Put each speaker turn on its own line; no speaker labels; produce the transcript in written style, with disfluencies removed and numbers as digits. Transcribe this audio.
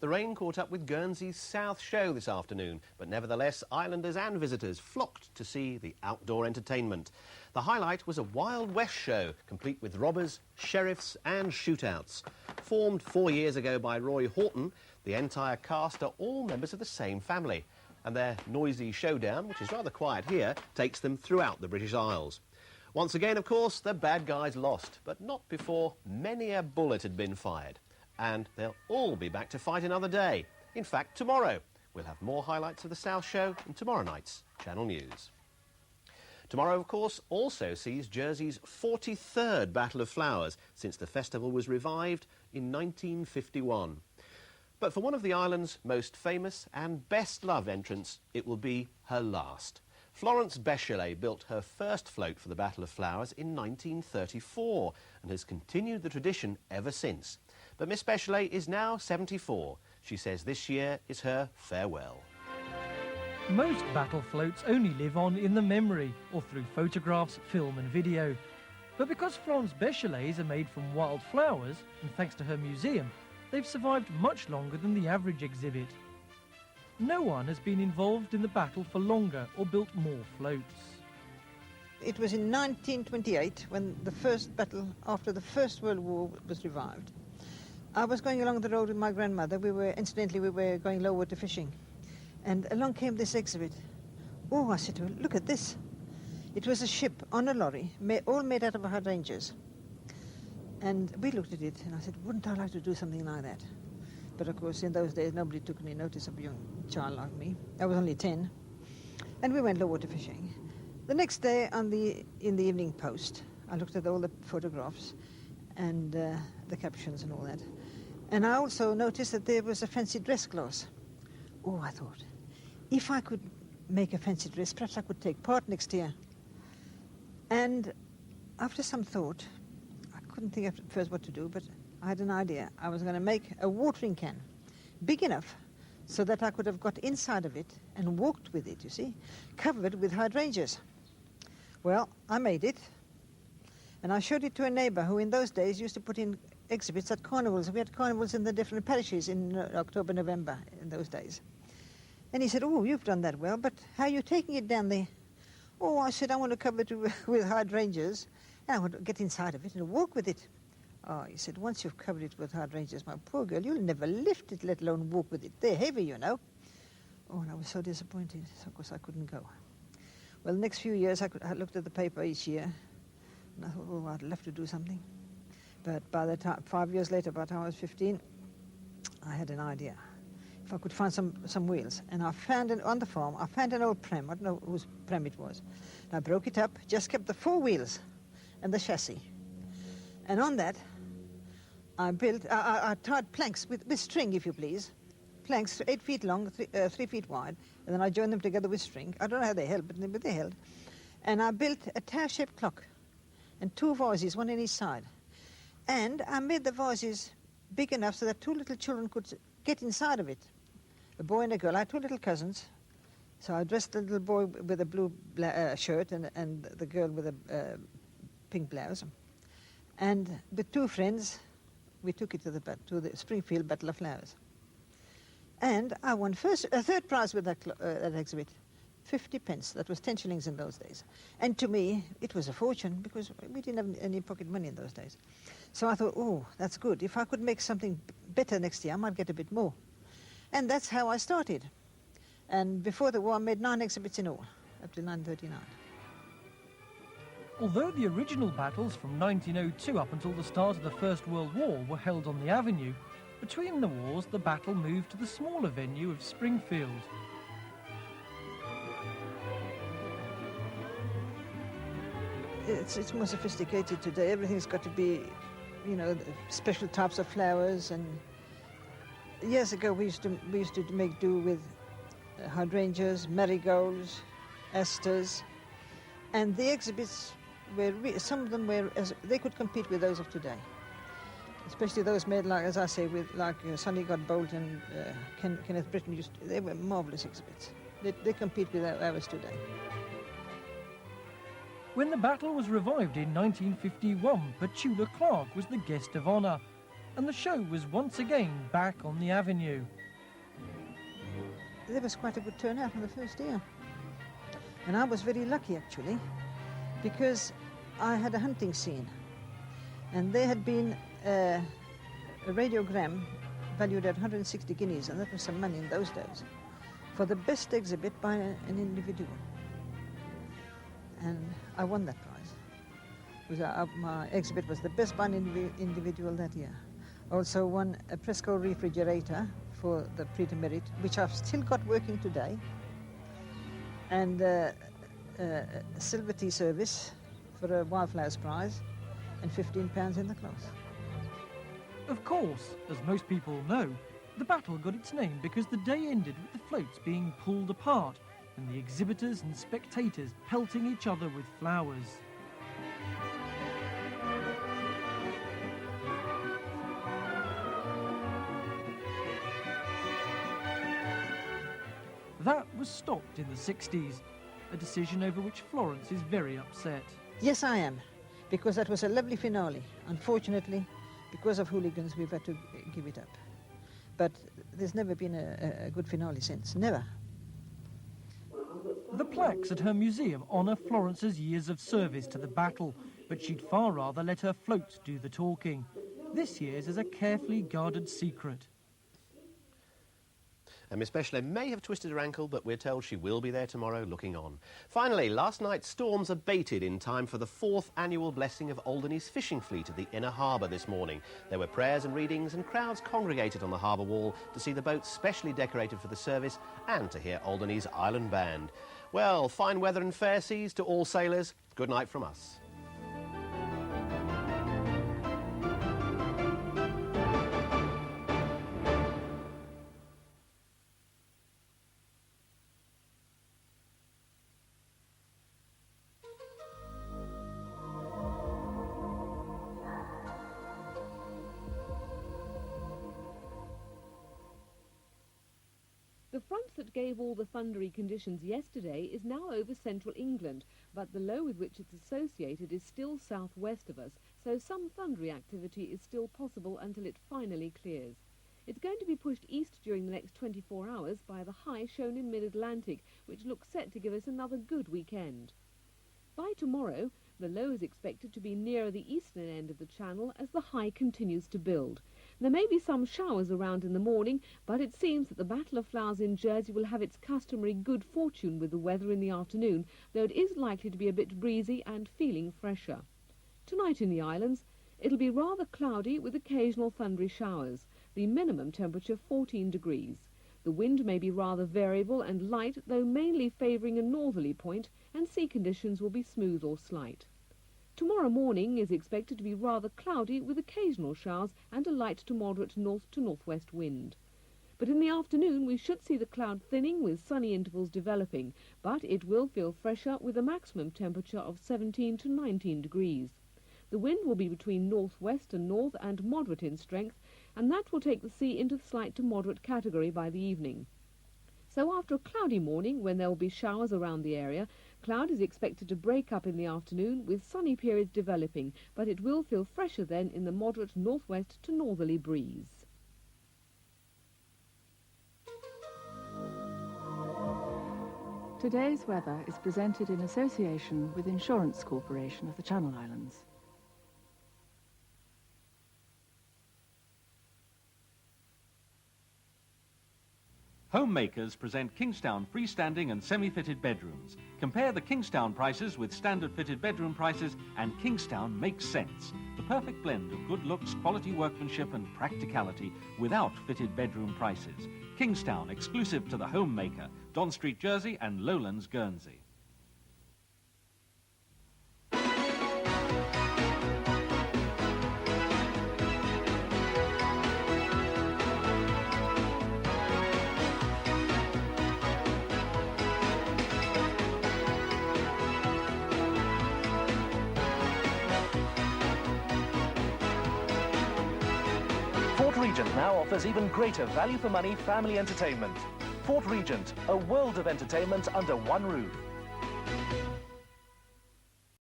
The rain caught up with Guernsey's South Show this afternoon, but nevertheless, islanders and visitors flocked to see the outdoor entertainment. The highlight was a Wild West show, complete with robbers, sheriffs and shootouts. Formed 4 years ago by Roy Horton, the entire cast are all members of the same family, and their noisy showdown, which is rather quiet here, takes them throughout the British Isles. Once again, of course, the bad guys lost, but not before many a bullet had been fired. And they'll all be back to fight another day. In fact, tomorrow. We'll have more highlights of the South Show in tomorrow night's Channel News. Tomorrow, of course, also sees Jersey's 43rd Battle of Flowers since the festival was revived in 1951. But for one of the island's most famous and best-loved entrants, it will be her last. Florence Bechelet built her first float for the Battle of Flowers in 1934 and has continued the tradition ever since. But Miss Bechelet is now 74. She says this year is her farewell.
Most battle floats only live on in the memory or through photographs, film and video. But because Florence Bechelets are made from wild flowers, and thanks to her museum, they've survived much longer than the average exhibit. No one has been involved in the battle for longer or built more floats.
It was in 1928 when the first battle after the First World War was revived. I was going along the road with my grandmother. Incidentally, we were going low water fishing. And along came this exhibit. Oh, I said to her, look at this. It was a ship on a lorry, all made out of hydrangeas. And we looked at it, and I said, wouldn't I like to do something like that? But of course, in those days, nobody took any notice of a young child like me. I was only 10. And we went low water fishing. The next day, in the Evening Post, I looked at all the photographs and the captions and all that. And I also noticed that there was a fancy dress class. Oh, I thought, if I could make a fancy dress, perhaps I could take part next year. And after some thought, I couldn't think at first what to do, but I had an idea. I was going to make a watering can, big enough so that I could have got inside of it and walked with it, you see, covered with hydrangeas. Well, I made it, and I showed it to a neighbour who in those days used to put in exhibits at carnivals. We had carnivals in the different parishes in October, November in those days. And he said, oh, you've done that well, but how are you taking it down there? Oh, I said, I want to cover it with hydrangeas, and I want to get inside of it and walk with it. Oh, he said, once you've covered it with hydrangeas, my poor girl, you'll never lift it, let alone walk with it. They're heavy, you know. Oh, and I was so disappointed, so of course I couldn't go. Well, the next few years, I looked at the paper each year, and I thought, oh, I'd love to do something. But by the time, 5 years later, by the time I was 15, I had an idea. If I could find some wheels. And I found on the farm, I found an old pram. I don't know whose pram it was. And I broke it up, just kept the 4 wheels and the chassis. And on that, I built, I tied planks with string, if you please. Planks 8 feet long, 3 feet wide. And then I joined them together with string. I don't know how they held, but they held. And I built a tower-shaped clock and 2 voices, one on each side. And I made the voices big enough so that 2 little children could get inside of it. A boy and a girl. I had 2 little cousins. So I dressed the little boy with a blue shirt and the girl with a pink blouse. And with 2 friends, we took it to the Springfield Battle of Flowers. And I won third prize with that exhibit, 50 pence. That was 10 shillings in those days. And to me, it was a fortune because we didn't have any pocket money in those days. So I thought, oh, that's good. If I could make something better next year, I might get a bit more. And that's how I started. And before the war, I made 9 exhibits in all, up to 1939.
Although the original battles from 1902 up until the start of the First World War were held on the Avenue, between the wars the battle moved to the smaller venue of Springfield.
It's more sophisticated today. Everything's got to be, you know, special types of flowers. And years ago we used to make do with hydrangeas, marigolds, asters, and the exhibits were some of them were they could compete with those of today, especially those made like, as I say, with like Sonny Godbolt and Kenneth Britton. They were marvelous exhibits. They compete with ours today.
When the battle was revived in 1951, Petula Clark was the guest of honour. and the show was once again back on the avenue.
There was quite a good turnout on the first year. And I was very lucky, actually, because I had a hunting scene. And there had been a radiogram valued at 160 guineas, and that was some money in those days, for the best exhibit by an individual. And I won that prize. My exhibit was the best by an individual that year. Also won a Presco refrigerator for the Prix de Merit, which I've still got working today, and a silver tea service for a Wildflowers Prize, and £15 in the cloth.
Of course, as most people know, the battle got its name because the day ended with the floats being pulled apart and the exhibitors and spectators pelting each other with flowers. That was stopped in the 60s, a decision over which Florence is very upset.
Yes, I am, because that was a lovely finale. Unfortunately, because of hooligans, we've had to give it up. But there's never been a good finale since, never.
The plaques at her museum honour Florence's years of service to the battle, but she'd far rather let her floats do the talking. This year's is a carefully guarded secret.
Miss Bechley may have twisted her ankle, but we're told she will be there tomorrow looking on. Finally, last night's storms abated in time for the 4th annual blessing of Alderney's fishing fleet at the Inner Harbour this morning. There were prayers and readings, and crowds congregated on the harbour wall to see the boats specially decorated for the service and to hear Alderney's Island Band. Well, fine weather and fair seas to all sailors. Good night from us.
The front that gave all the thundery conditions yesterday is now over central England, but the low with which it's associated is still southwest of us, so some thundery activity is still possible until it finally clears. It's going to be pushed east during the next 24 hours by the high shown in mid-Atlantic, which looks set to give us another good weekend. By tomorrow, the low is expected to be nearer the eastern end of the channel as the high continues to build. There may be some showers around in the morning, but it seems that the Battle of Flowers in Jersey will have its customary good fortune with the weather in the afternoon, though it is likely to be a bit breezy and feeling fresher. Tonight in the islands, it'll be rather cloudy with occasional thundery showers, the minimum temperature 14 degrees. The wind may be rather variable and light, though mainly favouring a northerly point, and sea conditions will be smooth or slight. Tomorrow morning is expected to be rather cloudy with occasional showers and a light to moderate north to northwest wind. But in the afternoon we should see the cloud thinning with sunny intervals developing, but it will feel fresher with a maximum temperature of 17 to 19 degrees. The wind will be between northwest and north and moderate in strength, and that will take the sea into the slight to moderate category by the evening. So after a cloudy morning, when there will be showers around the area, cloud is expected to break up in the afternoon with sunny periods developing, but it will feel fresher then in the moderate northwest to northerly breeze.
Today's weather is presented in association with Insurance Corporation of the Channel Islands.
Homemakers present Kingstown freestanding and semi-fitted bedrooms. Compare the Kingstown prices with standard fitted bedroom prices, and Kingstown makes sense. The perfect blend of good looks, quality workmanship and practicality without fitted bedroom prices. Kingstown, exclusive to the Homemaker, Don Street, Jersey and Lowlands, Guernsey.
Regent now offers even greater value for money family entertainment. Fort Regent, a world of entertainment under one roof.